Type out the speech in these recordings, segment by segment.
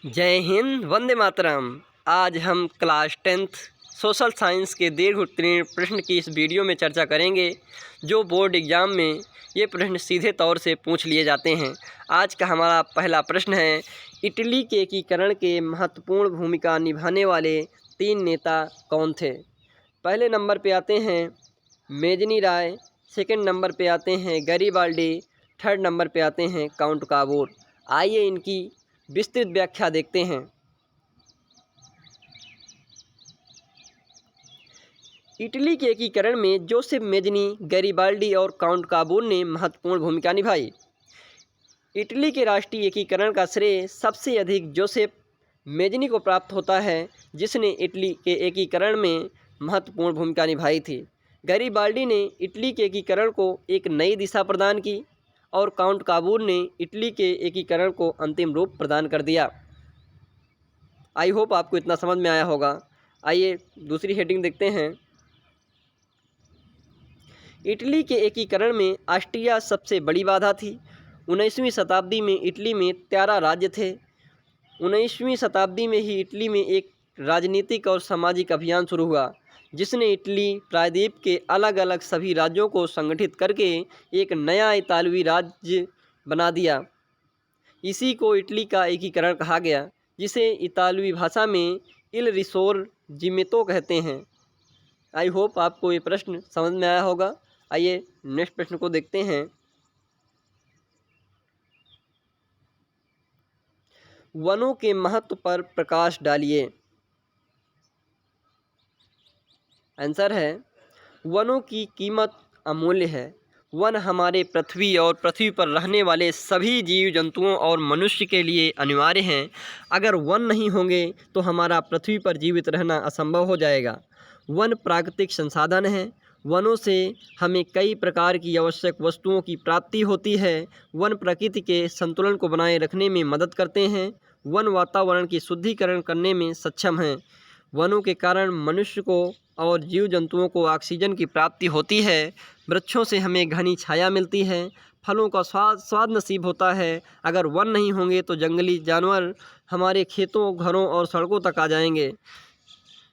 जय हिंद, वंदे मातरम। आज हम क्लास 10th सोशल साइंस के दीर्घ उत्तीर्ण प्रश्न की इस वीडियो में चर्चा करेंगे जो बोर्ड एग्ज़ाम में ये प्रश्न सीधे तौर से पूछ लिए जाते हैं। आज का हमारा पहला प्रश्न है, इटली के एकीकरण के महत्वपूर्ण भूमिका निभाने वाले 3 नेता कौन थे। पहले नंबर पे आते हैं मेजनी राय, सेकंड नंबर पे आते हैं गैरीबाल्डी, थर्ड नंबर पे आते हैं काउंट काबूर। आइए इनकी विस्तृत व्याख्या देखते हैं। इटली के एकीकरण में जोसेफ मेजनी, गैरीबाल्डी और काउंट काबूर ने महत्वपूर्ण भूमिका निभाई। इटली के राष्ट्रीय एकीकरण का श्रेय सबसे अधिक जोसेफ मेजनी को प्राप्त होता है, जिसने इटली के एकीकरण में महत्वपूर्ण भूमिका निभाई थी। गैरीबाल्डी ने इटली के एकीकरण को एक नई दिशा प्रदान की और काउंट काबूर ने इटली के एकीकरण को अंतिम रूप प्रदान कर दिया। आई होप आपको इतना समझ में आया होगा। आइए दूसरी हेडिंग देखते हैं। इटली के एकीकरण में ऑस्ट्रिया सबसे बड़ी बाधा थी। 19वीं शताब्दी में इटली में 13 राज्य थे। 19वीं शताब्दी में ही इटली में एक राजनीतिक और सामाजिक अभियान शुरू हुआ, जिसने इटली प्रायद्वीप के अलग अलग सभी राज्यों को संगठित करके एक नया इतालवी राज्य बना दिया। इसी को इटली का एकीकरण कहा गया, जिसे इतालवी भाषा में इल रिसोर्जिमेंतो कहते हैं। आई होप आपको ये प्रश्न समझ में आया होगा। आइए नेक्स्ट प्रश्न को देखते हैं। वनों के महत्व पर प्रकाश डालिए। आंसर है, वनों की कीमत अमूल्य है। वन हमारे पृथ्वी और पृथ्वी पर रहने वाले सभी जीव जंतुओं और मनुष्य के लिए अनिवार्य हैं। अगर वन नहीं होंगे तो हमारा पृथ्वी पर जीवित रहना असंभव हो जाएगा। वन प्राकृतिक संसाधन है। वनों से हमें कई प्रकार की आवश्यक वस्तुओं की प्राप्ति होती है। वन प्रकृति के संतुलन को बनाए रखने में मदद करते हैं। वन वातावरण की शुद्धिकरण करने में सक्षम हैं। वनों के कारण मनुष्य को और जीव जंतुओं को ऑक्सीजन की प्राप्ति होती है। वृक्षों से हमें घनी छाया मिलती है। फलों का स्वाद नसीब होता है। अगर वन नहीं होंगे तो जंगली जानवर हमारे खेतों, घरों और सड़कों तक आ जाएंगे।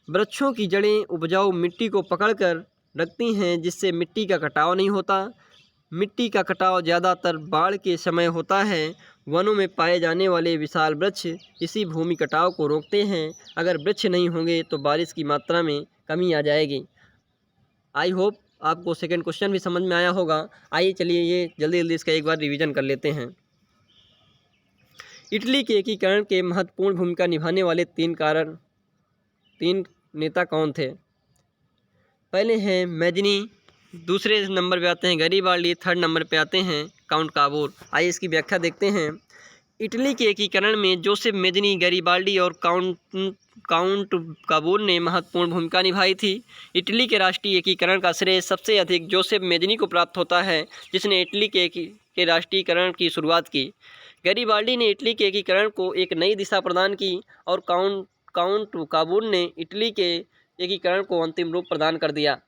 वृक्षों की जड़ें उपजाऊ मिट्टी को पकड़कर रखती हैं, जिससे मिट्टी का कटाव नहीं होता। मिट्टी का कटाव ज़्यादातर बाढ़ के समय होता है। वनों में पाए जाने वाले विशाल वृक्ष इसी भूमि कटाव को रोकते हैं। अगर वृक्ष नहीं होंगे तो बारिश की मात्रा में कमी आ जाएगी। आई होप आपको सेकंड क्वेश्चन भी समझ में आया होगा। आइए चलिए ये जल्दी जल्दी इसका एक बार रिवीजन कर लेते हैं। इटली के एकीकरण के महत्वपूर्ण भूमिका निभाने वाले 3 नेता कौन थे। पहले हैं मेजनी, दूसरे नंबर पे आते हैं गैरीबाल्डी, थर्ड नंबर पे आते हैं काउंट काबूर। आइए इसकी व्याख्या देखते हैं। इटली के एकीकरण में जोसेफ मेजनी, गैरीबाल्डी और काउंट काबूर ने महत्वपूर्ण भूमिका निभाई थी। इटली के राष्ट्रीय एकीकरण का श्रेय सबसे अधिक जोसेफ मेजनी को प्राप्त होता है, जिसने इटली के राष्ट्रीयकरण की शुरुआत की। गैरीबाल्डी ने इटली के एकीकरण को एक नई दिशा प्रदान की और काउंट काबूर ने इटली के एकीकरण को अंतिम रूप प्रदान कर दिया।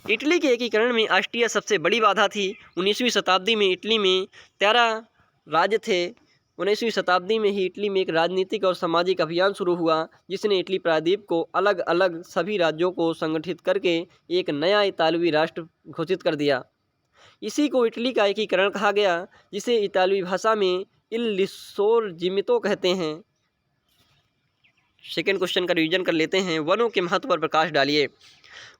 इटली के एकीकरण में ऑस्ट्रिया सबसे बड़ी बाधा थी। 19वीं शताब्दी में इटली में 13 राज्य थे। 19वीं शताब्दी में ही इटली में एक राजनीतिक और सामाजिक अभियान शुरू हुआ, जिसने इटली प्रायद्वीप को अलग अलग सभी राज्यों को संगठित करके एक नया इतालवी राष्ट्र घोषित कर दिया। इसी को इटली का एकीकरण कहा गया, जिसे इतालवी भाषा में इल रिसोर्जिमेंतो कहते हैं। सेकेंड क्वेश्चन का रिवीजन कर लेते हैं। वनों के महत्व पर प्रकाश डालिए।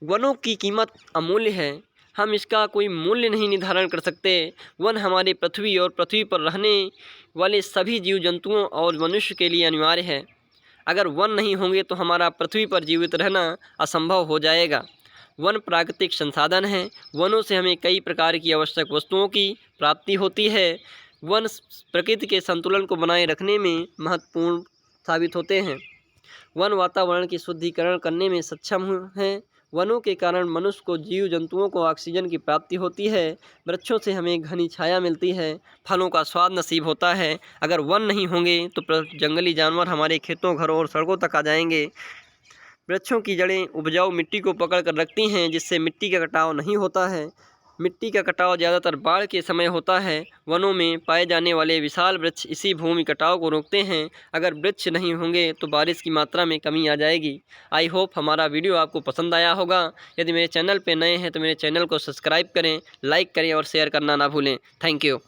वनों की कीमत अमूल्य है। हम इसका कोई मूल्य नहीं निर्धारण कर सकते। वन हमारे पृथ्वी और पृथ्वी पर रहने वाले सभी जीव जंतुओं और मनुष्य के लिए अनिवार्य है। अगर वन नहीं होंगे तो हमारा पृथ्वी पर जीवित रहना असंभव हो जाएगा। वन प्राकृतिक संसाधन है। वनों से हमें कई प्रकार की आवश्यक वस्तुओं की प्राप्ति होती है। वन प्रकृति के संतुलन को बनाए रखने में महत्वपूर्ण साबित होते हैं। वन वातावरण की शुद्धिकरण करने में सक्षम हैं। वनों के कारण मनुष्य को, जीव जंतुओं को ऑक्सीजन की प्राप्ति होती है। वृक्षों से हमें घनी छाया मिलती है। फलों का स्वाद नसीब होता है। अगर वन नहीं होंगे तो जंगली जानवर हमारे खेतों, घरों और सड़कों तक आ जाएंगे। वृक्षों की जड़ें उपजाऊ मिट्टी को पकड़ कर रखती हैं, जिससे मिट्टी का कटाव नहीं होता है। मिट्टी का कटाव ज़्यादातर बाढ़ के समय होता है। वनों में पाए जाने वाले विशाल वृक्ष इसी भूमि कटाव को रोकते हैं। अगर वृक्ष नहीं होंगे तो बारिश की मात्रा में कमी आ जाएगी। आई होप हमारा वीडियो आपको पसंद आया होगा। यदि मेरे चैनल पर नए हैं तो मेरे चैनल को सब्सक्राइब करें, लाइक करें और शेयर करना ना भूलें। Thank you.